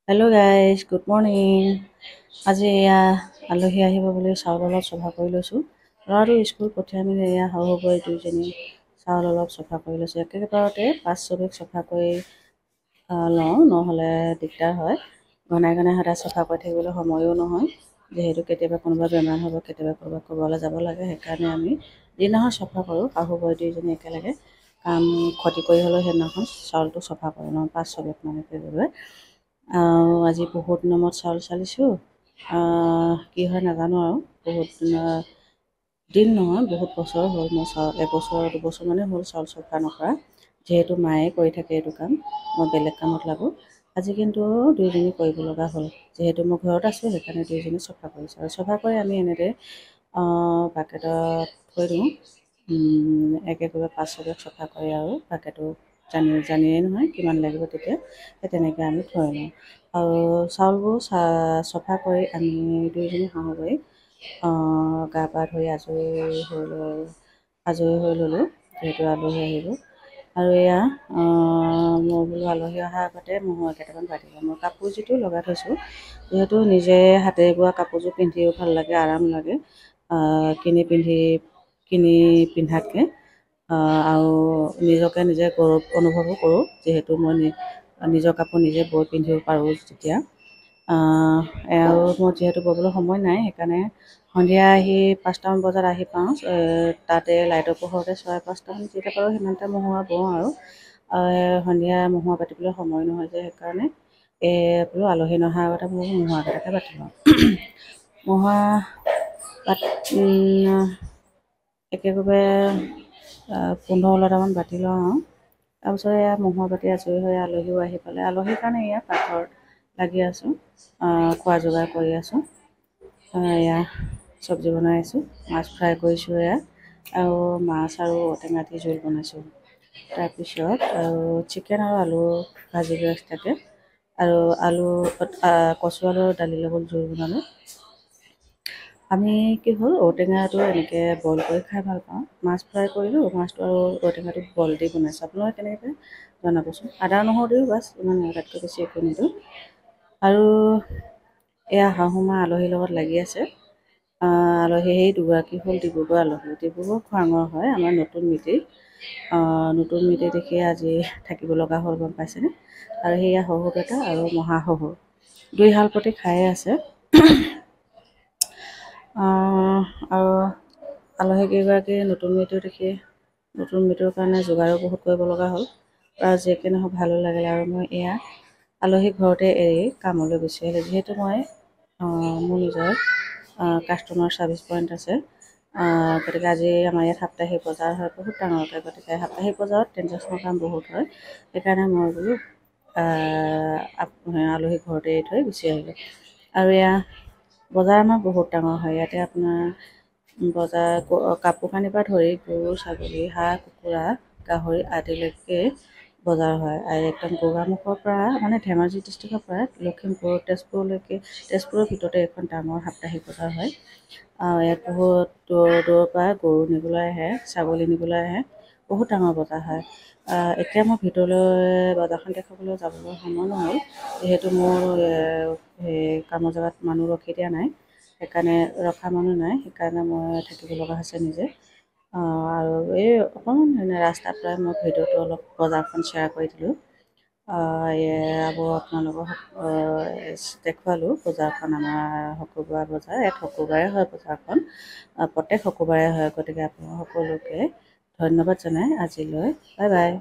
Hello' guys, good morning. আজি এয়া আলহী আহিব বুলি চাউল অলপ চফা কৰি লৈছোঁ। ল'ৰাটো স্কুল পঠিয়াই মেলি এয়া শাহু বৈ দুইজনী চাউল অলপ চফা কৰি লৈছোঁ। একেবাৰতে 5-6 চফা কৰি লওঁ, নহ'লে দিগদাৰ হয়। ঘনাই ঘনাই সদায় চফা কৰি থাকিবলৈ সময়ো নহয়, যিহেতু কেতিয়াবা কোনোবা বেমাৰ হ'ব, কেতিয়াবা ক'ৰবাত ক'ৰবালৈ যাব লাগে। সেইকাৰণে আমি যিদিনাখন চফা কৰোঁ শাহু বৈ দুইজনী একেলগে কাম ক্ষতি কৰি হ'লেও সেইদিনাখন চাউলটো চফা কৰি লওঁ 5-6 মানে কৰিবলৈ। আজি বহুত দিনৰ মূৰত চাউল চালিছোঁ। কি হয় নাজানো আৰু বহুত দিন নহয়, বহুত বছৰ হ'ল মই চাউল 1-2 বছৰ মানে হ'ল চাউল চফা নকৰা। যিহেতু মায়ে কৰি থাকে এইটো কাম, মই বেলেগ কামত লাগোঁ। আজি কিন্তু দুইজনী কৰিব লগা হ'ল, যিহেতু মই ঘৰত আছোঁ সেইকাৰণে দুইজনী চফা কৰিছোঁ। আৰু চফা কৰি আমি এনেদৰে বাকেটত থৈ দিওঁ। একেবাৰে 5-6 চফা কৰি আৰু বাকেটো জানিয়ে নহয় কিমান লাগিব, তেতিয়া সেই তেনেকৈ আমি থৈ লওঁ। আৰু চাউলবোৰ চফা কৰি আমি দুইজনী শাহু বৈ গা পা ধুই আজৰি হৈ ল'লোঁ, যিহেতু আলহী আহিব। আৰু এয়া মই বোলো আলহী অহাৰ আগতে মই কেইটামান বাটি লওঁ। মই কাপোৰ যিটো লগাই থৈছোঁ, যিহেতু নিজে হাতেৰে বোৱা কাপোৰযোৰ পিন্ধিও ভাল লাগে, আৰাম লাগে কিনি পিন্ধাতকৈ। আৰু নিজকে নিজে গৌৰৱ অনুভৱো কৰোঁ, যিহেতু মই নিজৰ কাপোৰ নিজে বৈ পিন্ধিব পাৰোঁ যেতিয়া। আৰু মোৰ যিহেতু ব'বলৈ সময় নাই, সেইকাৰণে সন্ধিয়া আহি 5টামান বজাত আহি পাওঁ। তাতে লাইটৰ পোহৰতে 5:30 যেতিয়া পাৰোঁ সিমানতে মহুৰা বওঁ। আৰু সন্ধিয়া মহুৰা বাতিবলৈ সময় নহয় যে, সেইকাৰণে বোলো আলহী নহাৰ আগতে বোলো মহুৰা কেইটাকে বাতি লওঁ। মহুৰা একেবাৰে 15-16টামান বাতি লওঁ আৰু তাৰপিছত এয়া মহুৰা বাতি আজৰি হৈ আলহীও আহি পালে। আলহীৰ কাৰণে এয়া পাকঘৰত লাগি আছোঁ, খোৱা যোগাৰ কৰি আছোঁ। এয়া চব্জি বনাই আছোঁ, মাছ ফ্ৰাই কৰিছোঁ এয়া, আৰু মাছ আৰু ঔটেঙা দি জোল বনাইছোঁ। তাৰপিছত আৰু চিকেন আৰু আলু ভাজিলোঁ এক্সট্ৰাকৈ, আৰু কচু আলু দালিৰ লগত জোল বনালোঁ। আমি কি হ'ল, ঔটেঙাটো এনেকৈ বইল কৰি খাই ভাল পাওঁ। মাছ ফ্ৰাই কৰিলোঁ, মাছটো আৰু ঔটেঙাটো বইল দি বনাইছোঁ। আপোনালোকে কেনেকৈ জনাবচোন। আদা নহৰু দিওঁ, বাছ ইমান, তাতকৈ বেছি একো নিদিওঁ। আৰু এয়া শাহুমা আলহীৰ লগত লাগি আছে। আলহী সেই দুগৰাকী হ'ল ডিব্ৰুগড় আলহী, ডিব্ৰুগড় খোৱাঙৰ হয়, আমাৰ নতুন মিতিৰ দেখি আজি থাকিব লগা হ'ল, গম পাইছেনে। আৰু সেয়া শহুৰদেউতা আৰু মহাশহুৰ দুইহাল প্ৰতি খায়ে আছে। আৰু আলহীকেইগৰাকী নতুন মিতিৰৰ কাৰণে যোগাৰো বহুত কৰিব লগা হ'ল। আৰু যিয়েকে নহওক ভালো লাগিলে। আৰু মই এয়া আলহী ঘৰতে এৰি কামলৈ গুচি আহিলোঁ, যিহেতু মই মোৰ নিজৰ কাষ্টমাৰ ছাৰ্ভিচ পইণ্ট আছে। গতিকে আজি আমাৰ ইয়াত সাপ্তাহিক বজাৰ হয়, বহুত ডাঙৰকৈ। গতিকে সাপ্তাহিক বজাৰত ট্ৰেঞ্জেকশ্যনৰ কাম বহুত হয়, সেইকাৰণে মই বোলো আলহী ঘৰতে এৰি থৈ গুচি আহিলোঁ। আৰু এয়া বজাৰ আমাৰ বহুত ডাঙৰ হয়। ইয়াতে আপোনাৰ বজাৰ কাপোৰ কানিৰ পৰা ধৰি গৰু, ছাগলী, হাঁহ, কুকুৰা, গাহৰি আদিলৈকে বজাৰ হয়। আৰু একদম গোগামুখৰ পৰা, মানে ধেমাজি ডিষ্ট্ৰিক্টৰ পৰা লখিমপুৰ, তেজপুৰৰ ভিতৰতে এখন ডাঙৰ সাপ্তাহিক বজাৰ হয়। ইয়াত বহুত দূৰৰ পৰা গৰু নিবলৈ আহে, ছাগলী নিবলৈ আহে, বহুত ডাঙৰ বজাৰ হয়। এতিয়া মই ভিতৰলৈ বজাৰখন দেখাবলৈ যাবলৈ সময় নহ'ল, যিহেতু মোৰ কামৰ জেগাত মানুহ ৰখি দিয়া নাই, সেইকাৰণে মই থাকিব লগা হৈছে নিজে। আৰু এই অকণমান ৰাস্তাৰ পৰাই মই ভিডিঅ'টো অলপ বজাৰখন শ্বেয়াৰ কৰি দিলোঁ। আপোনালোকক দেখুৱালোঁ বজাৰখন। আমাৰ শুকুৰবাৰ বজাৰ, ইয়াত শুকুৰবাৰে হয় বজাৰখন, প্ৰত্যেক শুকুৰবাৰে হয়। গতিকে আপোনালোক সকলোকে ধন্যবাদ জনাই আজিলৈ বাই বাই।